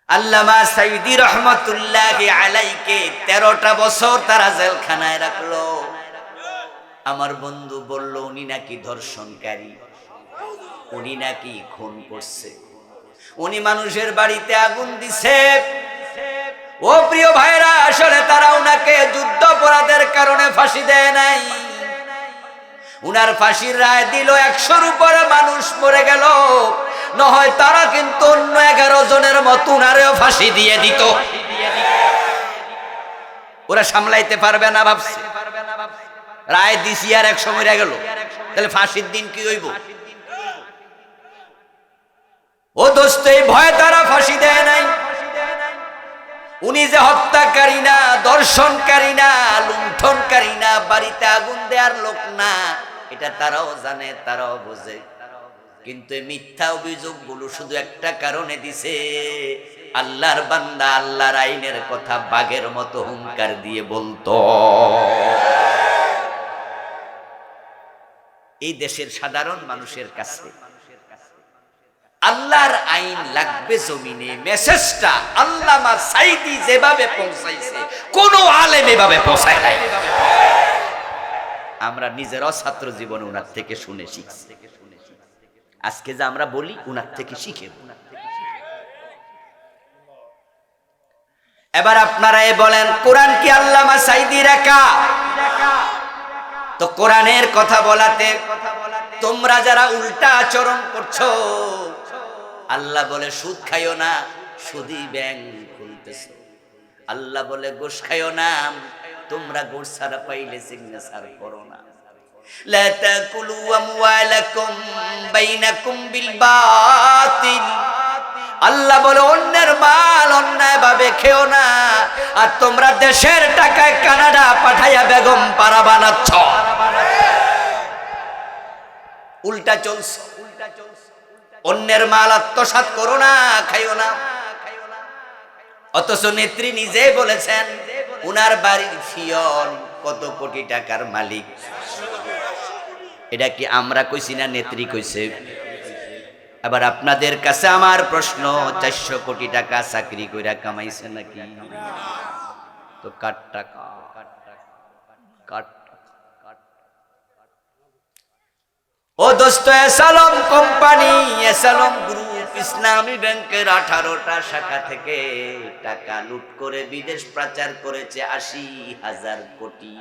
আল্লামা সাইদি রহমাতুল্লাহি আলাইকে 13টা বছর তারা জেলখানায় রাখলো। আমার বন্ধু বলল উনি নাকি ধর্ষণকারী, উনি নাকি খুন করছে, উনি মানুষের বাড়িতে আগুন দিছে। ও প্রিয় ভাইরা, আসলে তারা উনাকে যুদ্ধাপরাধের কারণে ফাঁসি দেয় নাই, উনার ফাঁসির রায় দিল 100-র উপরে মানুষ মরে গেল, নহয় তারা কিন্তু অন্য 11 জনের মতো উনারেও ফাঁসি দিয়ে দিত। ওরা সামলাইতে পারবে না ভাবছে, রায় দিছি আর 100 মরে গেল, তাহলে ফাঁসির দিন কি হইব? ও দোস্ত, এই ভয়ে তারা ফাঁসি দেয় নাই। উনি যে হত্যাকারী না, দর্শনকারী না, লুণ্ঠনকারী না, বাড়িতে আগুন দেওয়ার লোক না, এটা তারাও জানে, তারাও বোঝে। কিন্তু এই মিথ্যা অভিযোগগুলো শুধু একটা কারণে দিছে, আল্লাহর বান্দা আল্লাহর আইনের কথা বাঘের মতো হুঙ্কার দিয়ে বলতো। এই দেশের সাধারণ মানুষের কাছে আল্লাহর আইন লাগবে জমিনে, মেসেজটা আল্লামা সাইদি যেভাবে পৌঁছাইছে কোন আলেম এভাবে পৌঁছায় নাই। আমরা নিজেরাও ছাত্র জীবনে উনার থেকে শুনে শিখছি, আজকে যে আমরা বলি উনার থেকে শিখে। এবার আপনারা বলেন, কোরআন কি আল্লামা সাইদি একা? তো কোরআনের কথা বলাতে তোমরা যারা উল্টা আচরণ করছো, আল্লাহ বলে সুদ খাইও না, সুদি ব্যাংক খুলতেছো। আল্লাহ বলে ঘুষ খাইও না, তোমরা ঘুষ ছাড়া পাইলে সিগনেচার করো না। লা তাকুলু আমওয়ালাকুম বাইনাকুম বিল বাতিল। আল্লাহ বলে অন্যের মাল অন্যায় ভাবে খেও না। আর তোমরা দেশের টাকায় কানাডা পাঠাইয়া বেগম পাড়া বানাচ্ছ, উল্টা চলছে। অন্যের মাল আত্মসাৎ করো না, খাইও না। অথচ নেত্রী নিজে বলেছেন উনার বাড়ির ফিয়ন কত কোটি টাকার মালিক। এটা কি আমরা কইছি না নেত্রী কইছে? এবার আপনাদের কাছে আমার প্রশ্ন, 400 কোটি টাকা চাকরি কইরা কামাইছে নাকি? তো কার টাকা? ও দোস্ত, এসালম কোম্পানি, এসালম গ্রুপ ইসলামী ব্যাংকের 18টা শাখা থেকে টাকা লুট করে বিদেশ পাচার করেছে 80,000 কোটি।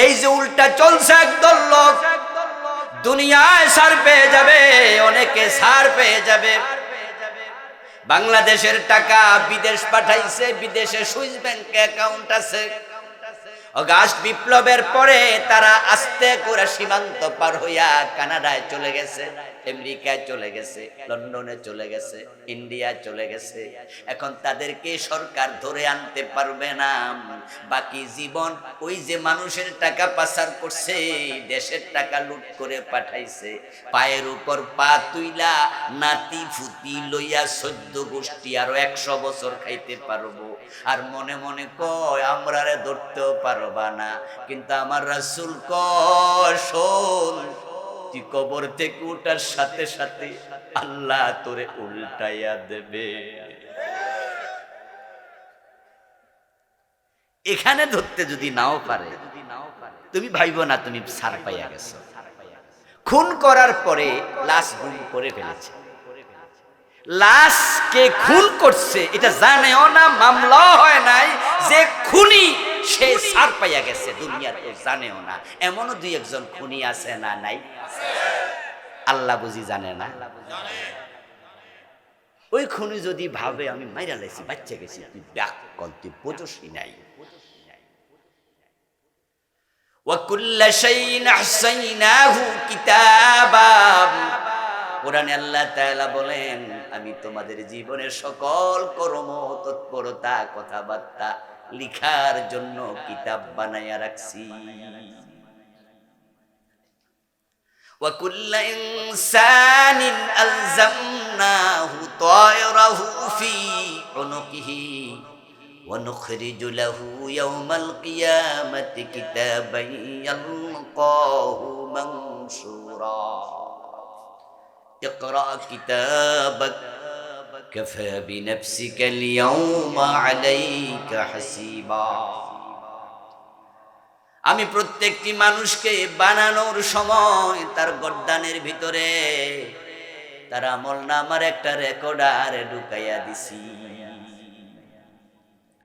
এই যে উল্টা চলছে, একদল লোক দুনিয়ায় সার পেয়ে যাবে, অনেকে সার পেয়ে যাবে। বাংলাদেশের টাকা বিদেশ পাঠাইছে, বিদেশে সুইস ব্যাংকে অ্যাকাউন্ট আছে। অগাস্ট বিপ্লবের পরে তারা আস্তে করে সীমান্ত পার হইয়া কানাডায় চলে গেছে, আমেরিকায় চলে গেছে, লন্ডনে চলে গেছে, ইন্ডিয়া চলে গেছে। এখন তাদেরকে সরকার ধরে আনতে পারবে না। বাকি জীবন ওই যে মানুষের টাকা পাচার করছে, দেশের টাকা লুট করে পাঠাইছে, পায়ের উপর পা তুইলা নাতি ফুতি লইয়া 14 গোষ্ঠী আরো 100 বছর খাইতে পারবো। আর মনে মনে কয় আমরা রে ধরতেও পারবা না। কিন্তু আমার রাসূল কয়, শোন, তুই কবর থেকে উঠার সাথে সাথে আল্লাহ তোরে উল্টাইয়া দেবে। এখানে ধরতে যদি নাও পারে, তুমি ভাইবো না তুমি ছাড় পাইয়া গেছো। খুন করার পরে লাশ গুম করে ফেলেছে, লাশকে খুন করছে এটা জানেও না, মামলা হয় নাই, যে খুনি সে ছাড় পাইয়া গেছে দুনিয়ার কেউ জানেও না। এমনও 2-1 খুনি আছে না নাই? আল্লাহ বুঝি জানে না? ওই খুনি যদি ভাবে আমি মাইরা লাইছি, বাচ্চা গেছি, তুই ব্যাক কল, তুই বোঝসই নাই। ওয়াকুল্লা শাইইন আহসাইনাহু কিতাবা। কোরআনে আল্লাহ তাআলা বলেন, আমি তোমাদের জীবনের সকল কর্ম তৎপরতা কথাবার্তা লিখার জন্য কিতাব বানায়া রাখছি। ওয়া কুল্লা ইনসানিন আলজামনাহু তায়রাহু ফি উনুকিহি ওয়া নুখরিজু লাহু ইয়াওমাল কিয়ামাতি কিতাবান ইয়ালকাহু মানশুরা। ইকরা কিতাবাক কাফা বিনাফসিকা আল-ইয়াওমা আলাইকা হাসিবা। আমি প্রত্যেকটি মানুষকে বানানোর সময় তার গর্দানের ভিতরে তার আমলনামার একটা রেকর্ডার ঢুকাইয়া দিছি।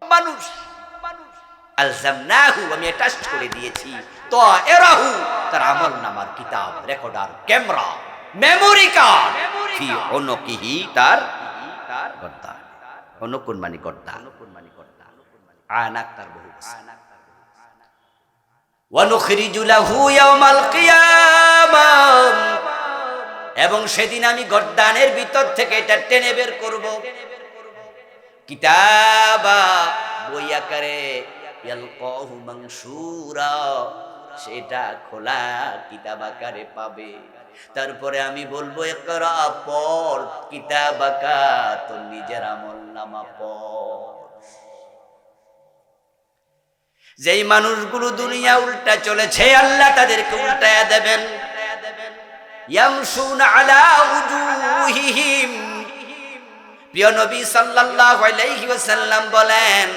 মানুষ আলজামনাহু, আমি অ্যাটাচ করে দিয়েছি তো এরাহু, তার আমলনামার কিতাব, রেকর্ডার, ক্যামেরা, মেমোরি কার্ড ফি উনুকিহি, তার গর্দান। উনুকুন মানে গর্দান, আনাক তার বহু। ওয়ানুখরিজু লাহু ইয়াওমাল কিয়ামাহ, এবং সেদিন আমি গর্দানের ভিতর থেকে এটা টেনে বের করব। কিতাবা, বই আকারে, ইয়ালকাহু মানসুরা, সেটা খোলা কিতাব আকারে পাবে। তারপরে আমি বলবো ইকরা, পড়, কিতাবাকা, তোর নিজের আমলনামা পড়। যেই মানুষগুলো দুনিয়া উল্টা চলেছে, আল্লাহ তাদেরকে উল্টায়া দেবেন। ইয়ামশুনা আলা উজুহিহিম, প্রিয় নবী সাল্লাল্লাহু আলাইহি ওয়াসাল্লাম বলেন,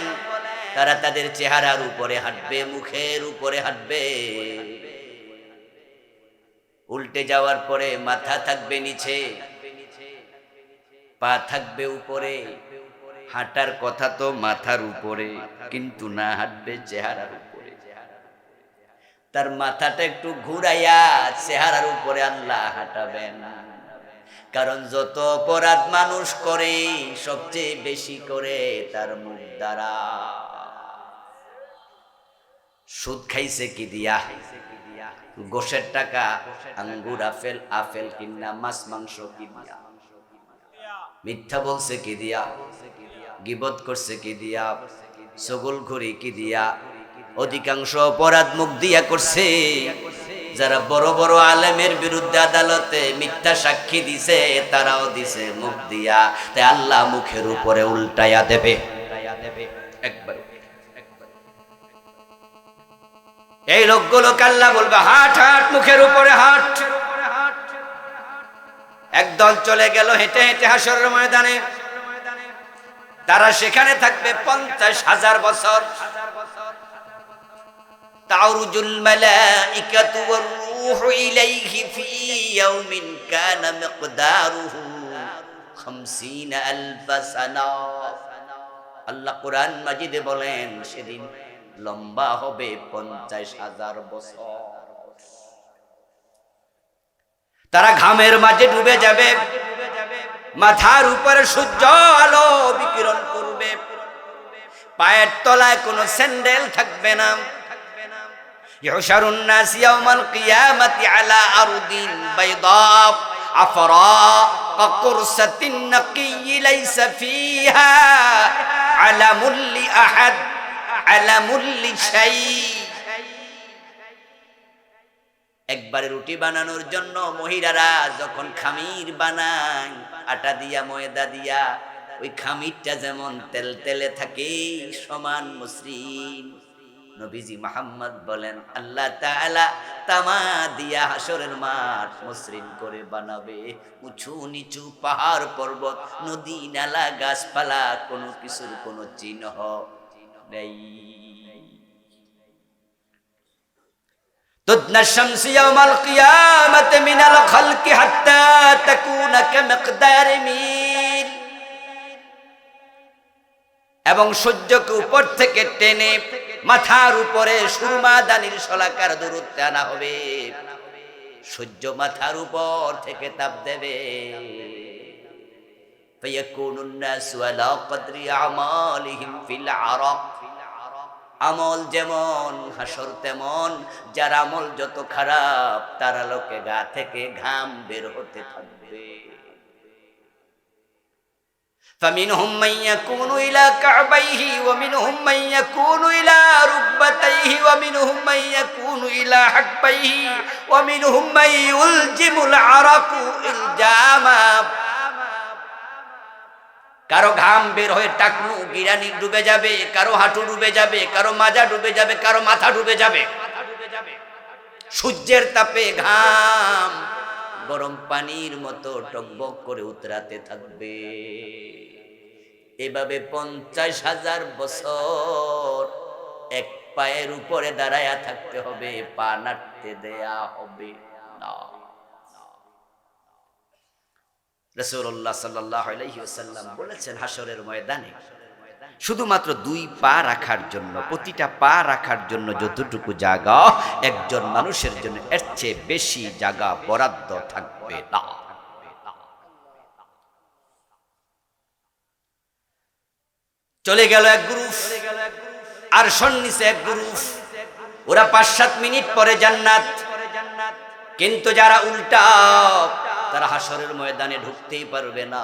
তারা তাদের চেহারার উপরে হাঁটবে, মুখের উপরে হাঁটবে। উল্টে যাওয়ার পরে মাথা থাকবে নিচে, পা থাকবে উপরে। হাঁটার কথা তো মাথার উপরে, কিন্তু না, হাঁটবে চেহারার উপরে। তার মাথাটা একটু ঘুরাইয়া চেহারার উপরে আল্লাহ হাঁটাবেন। কারণ যত অপরাধ মানুষ করে, সবচেয়ে বেশি করে তার মুখ দ্বারা। সুদ খাইছে কি দিয়া? গোশের টাকা, আঙ্গুর, আপেল কিনা, মাছ মাংস কি দিয়া? মিথ্যা বলছে কি দিয়া? গীবত করছে কি দিয়া? চগলখড়ি কি দিয়া? অধিকাংশ অপরাধ মুখ দিয়া করছে। যারা বড় বড় আলেমের বিরুদ্ধে আদালতে মিথ্যা সাক্ষী দিছে, তারাও দিছে মুখ দিয়া। তাই আল্লাহ মুখের উপরে উল্টাইয়া দেবে একবার। এই লোকগুলোকে আল্লাহ বলবে, হাট হাট, মুখের উপরে হাট। একদল চলে গেল হেঁটে হেঁটে হাসরের ময়দানে। তারা সেখানে থাকবে 50,000 বছর। তাউরুজুল মালাইকাতু ওয়ার রূহু ইলাইহি ফি ইয়াউমিন কানা মিকদারুহু 50,000 সানা। আল্লাহ কোরআন মাজিদে বলেন, সেদিন লম্বা হবে 50,000 বছর। তারা ঘামের মাঝে ডুবে যাবে, মাথার উপরে সূর্য আলো বিকিরণ করবে, পায়ের তলায় কোনো স্যান্ডেল থাকবে না। ইহশারুন নাস ইয়াওমাল কিয়ামাতি আলা আরদিন বাইদা আফরা কাকুরসাতিন নাকিয়্যি লাইসা ফিহা আলামুল লি আহাদ আলামুল লি শাই। একবারে রুটি বানানোর জন্য মহিলারা যখন খামির বানায়, আটা দিয়া, ময়দা দিয়া, ওই খামিরটা যেমন তেল তেলে থাকে, সমান মসৃণ। নবীজি মুহাম্মদ বলেন, আল্লাহ তাআলা তামা দিয়া হাসরের মাঠ মসৃণ করে বানাবে। উঁচু নিচু পাহাড় পর্বত, নদী নালা, গাছপালা, কোনো কিছুর কোনো চিহ্ন নেই। تدنى الشمس يوم القيامة من الخلق حتى تكون كمقدار ميل। এবং সূর্যকে উপর থেকে টেনে মাথার উপরে সুরমা দানির শলাকার দূরত্বে আনা হবে। সূর্য মাথার উপর থেকে তাপ দেবে। فيكون الناس على قدر أعمالهم في العرق। আমল যেমন, হাসর তেমন। যার আমল যত খারাপ, তার আলোকে গা থেকে ঘাম বের হতে থাকবে। فمنهم من يكون إلى كعبيه ومنهم من يكون إلى ركبتيه ومنهم من يكون إلى حقبيه ومنهم من يلجم العرق إلجاما। কারো ঘাম বের হয়ে টাকনু গিরানি ডুবে যাবে, কারো হাঁটু ডুবে যাবে, কারো মাজা ডুবে যাবে, কারো মাথা ডুবে যাবে। সূর্যের তাপে ঘাম গরম পানির মতো টকবক করে উতরাতে থাকবে। এভাবে 50,000 বছর এক পায়ের উপরে দাঁড়ায়া থাকতে হবে, পা নাড়তে দেয়া হবে না। রাসূলুল্লাহ সাল্লাল্লাহু আলাইহি ওয়াসাল্লাম বলেছেন, হাসরের ময়দানে শুধুমাত্র 2 পা রাখার জন্য, প্রতিটা পা রাখার জন্য যতটুকু জায়গা একজন মানুষের জন্য, এর চেয়ে বেশি জায়গা বরাদ্দ থাকবে না। চলে গেল এক গ্রুপ, আর সন্নিসে এক গ্রুপ, ওরা 5-7 মিনিট পরে জান্নাত। কিন্তু যারা উল্টা, তারা হাসরের ময়দানে ঢুকতেই পারবে না।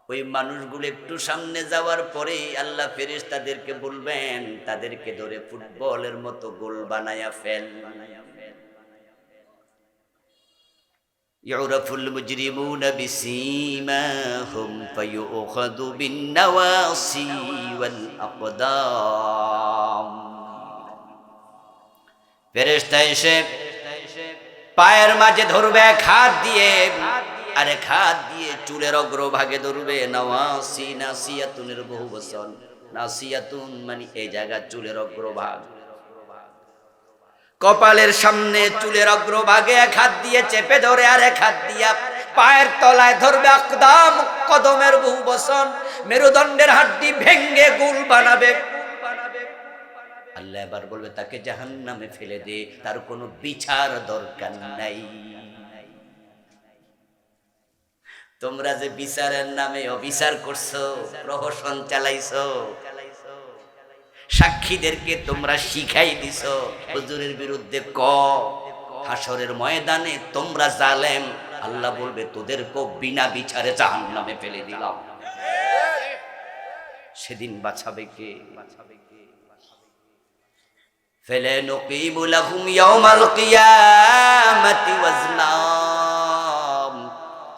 ওই মানুষগুলো একটু সামনে যাওয়ার পরে আল্লাহ ফেরেশতাদেরকে বলবেন, তাদেরকে ধরে ফুটবলের মতো গোল বানায়া ফেল। ইউরাফুল মুজরিমুনা বিসীমাহুম ফায়ুখাযু বিন-নাওয়াসি ওয়াল আকদাম। ফেরেশতা এসে পায়ের মাঝে ধরবে এক হাত দিয়ে, আর এক হাত দিয়ে চুলের অগ্রভাগে ধরবে। নাওয়াসি, নাসিয়াতুনের বহু বচন। নাসিয়াতুন মানে এই জায়গা চুলের অগ্রভাগ। কপালের সামনে চুলের অগ্রভাগে এক হাত দিয়ে চেপে ধরে, আর এক হাত দিয়া পায়ের তলায় ধরবে। আকদাম, কদমের বহু বচন। মেরুদণ্ডের হাড্ডি ভেঙ্গে গুল বানাবে। আল্লাহ এবার বলবে, তাকে জাহান্নামে ফেলে দে, তার কোনো বিচার দরকার নাই। তোমরা যে বিচারের নামে অবিচার করছো, প্রহসন চালাইছো, সাক্ষীদেরকে তোমরা শিখাই দিছো হুজুরের বিরুদ্ধে হাসরের ময়দানে তোমরা জালেম। আল্লাহ বলবে, তোদেরকেও বিনা বিচারে জাহান্নামে ফেলে দিলাম। সেদিন বাঁচাবে কে? ফেলে নুকিমু লাহুম ইয়াউমাল কিয়ামাতি ওয়াজনা।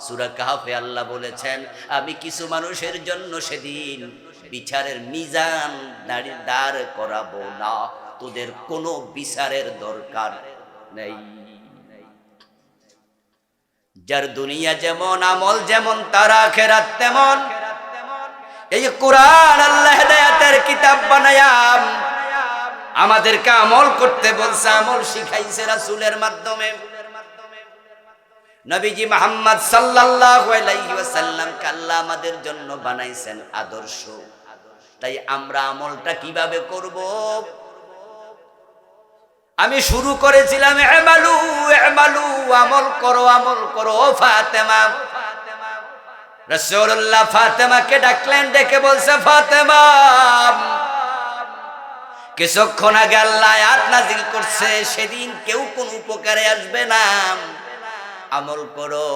সূরা কাহফে আল্লাহ বলেছেন, আমি কিছু মানুষের জন্য সেদিন বিচারের মিজান দাঁড় করাবো না, তোদের কোনো বিচারের দরকার নেই। যার দুনিয়া যেমন, আমল যেমন, তার আখিরাত তেমন। এই কোরআন আল্লাহ হেদায়েতের কিতাব বানায়া আমাদেরকে আমল করতে বলছে, আমল শিখাইছে রাসূলের মাধ্যমে। নবীজি মুহাম্মদ সাল্লাল্লাহু আলাইহি ওয়াসাল্লাম আল্লাহ আমাদের জন্য বানাইছেন আদর্শ। তাই আমরা আমলটা কিভাবে করব? আমি শুরু করেছিলাম, আমালু আমালু, আমল করো, আমল করো। ফাতেমা, রাসূলুল্লাহ ফাতেমাকে ডাকলেন, ডেকে বলছে, ফাতেমা, কিছুক্ষণ আগে আল্লাহ আয়াত নাযিল করছে, সেদিন কেউ কোন উপকারে আসবে না। আমল করো,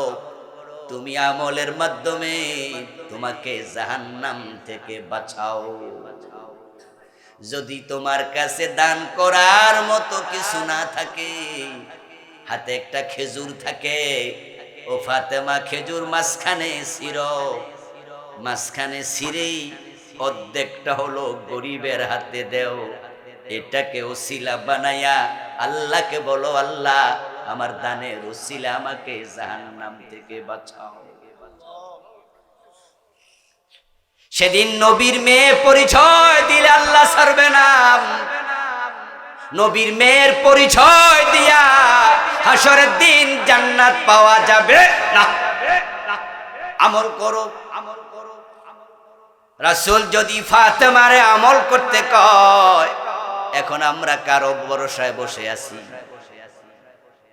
তুমি আমলের মাধ্যমে তোমাকে জাহান্নাম থেকে বাঁচাও। যদি তোমার কাছে দান করার মতো কিছু না থাকে, হাতে একটা খেজুর থাকে, ও ফাতেমা খেজুর মাঝখানে ছিঁড়ো, মাঝখানে ছিঁড়েই অর্ধেকটা হলো গরিবের হাতে দেও। এটাকে ওসিলা বানায়া আল্লাহকে বলো, আল্লাহ আমার দানের ওসিলা আমাকে জাহান্নাম থেকে বাঁচাও। সেদিন নবীর মেয়ে পরিচয় দিলে আল্লাহ ছাড়বে না। নবীর মেয়ের পরিচয় দিয়া হাসরের দিন জান্নাত পাওয়া যাবে না। আমল করো, আমল করো। রাসূল যদি ফাতেমারে আমল করতে কয়, এখন আমরা কারো ভরসায় বসে আছি।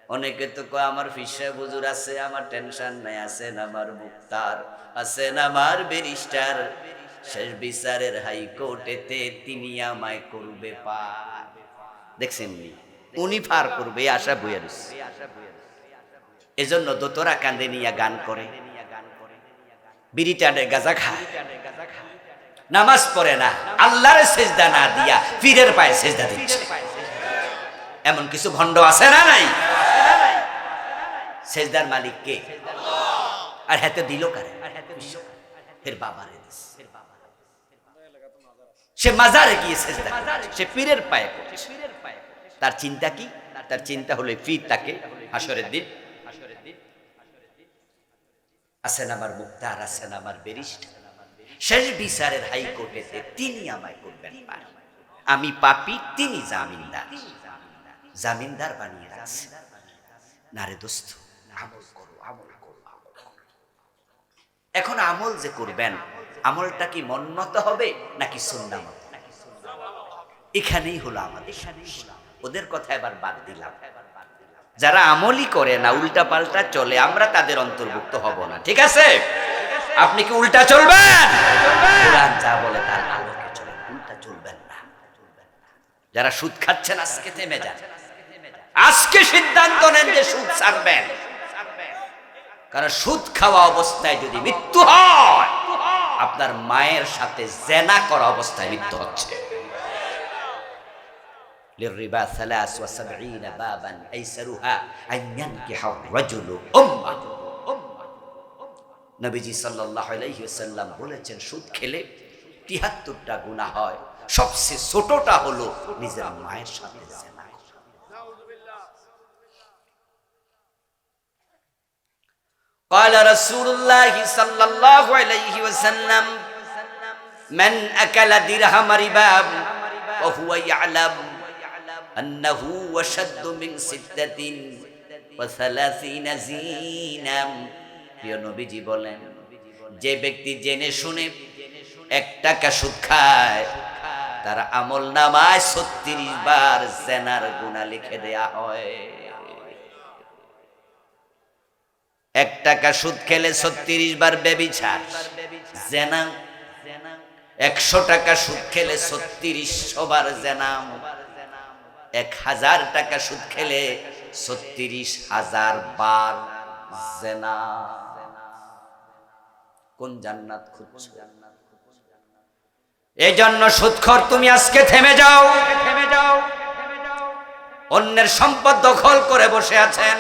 অনেকে তো কয়, আমার পীর সাহেব হুজুর আছে, আমার টেনশন নাই, আছেন আমার মুক্তার, আছেন আমার ব্যারিস্টার, শেষ বিচারের হাইকোর্টেতে তিনি আমায় করবে পার। দেখছেন নি, উনি পার করবে আশা বইয়া রয়েছে। এজন্য দোতরা কান্দে নিয়া গান করে, বিড়ি টানে গাঁজা খায়, নামাজ পড়ে না, আল্লাহর সেজদা না দিয়া পীরের পায়ে সেজদা দিচ্ছে। এমন কিছু ভণ্ড আছে না নাই? সেজদার মালিক কে? আর হাতে দিল কারে? এর বাবারে দিছে। সে মাজারে গিয়ে সেজদা করে, সে পীরের পায়ে পড়ছে। তার চিন্তা কি? তার চিন্তা হলো পীর তাকে হাসরের দিন আছেন আমার মুক্তার, আছেন আমার ব্যারিস্টার, শেষ বিচারের হাইকোর্টেতে তিনি আমায় করবেন পার। আমি পাপী, তিনি জামিনদার, জামিনদার বানিয়ে রাখছে। না রে দোস্ত, আমল করো, আমল করো, আমল করো। এখন আমল যে করবেন, আমলটা কি মন মতো হবে নাকি সুন্নাহ মতো? এখানেই হলো আমাদের। ওদের কথা এবার বাদ দিলাম। যারা আমলই করে না, উল্টা পাল্টা চলে, আমরা তাদের অন্তর্ভুক্ত হব না। ঠিক আছে? আপনি কি উল্টা চলবেন? কোরআন যা বলে তার আলোকে চলবেন, উল্টা চলবেন না। যারা সুদ খাচ্ছেন আজকে থেমে যান, আজকে সিদ্ধান্ত নেন যে সুদ ছাড়বেন। কারণ সুদ খাওয়া অবস্থায় যদি মৃত্যু হয়, আপনার মায়ের সাথে জেনা করা অবস্থায় মৃত্যু হচ্ছে। للربا 73 بابا ايسرها ان ينكح الرجل امه। নবীজি সাল্লাল্লাহু আলাইহি ওয়াসাল্লাম বলেছেন, সুদ খেলে ৭৩টা গুনাহ হয়, সবচেয়ে ছোটটা হলো নিজের মায়ের সাথে জিনা করা। قال رسول الله صلى الله عليه وسلم من اكل درهم ربا وهو يعلم أنه وشد من 36 زينا। প্রিয় নবীজি বলেন, যে ব্যক্তি জেনে শুনে 1 টাকা সুদ খায়, তার আমল নামায় 36 বার জেনার গুনাহ লিখে দেয়া হয়। 1 টাকা সুদ খেলে 36 বার ব্যভিচার, জেনা। 100 টাকা সুদ খেলে 3600 বার জেনা। 1000 টাকা সুদ খেলে 36,000 বার জেনা। কোন জান্নাত খুঁজছো? এই জন্য সুদখোর তুমি আজকে থেমে যাও। অন্যের সম্পদ দখল করে বসে আছেন।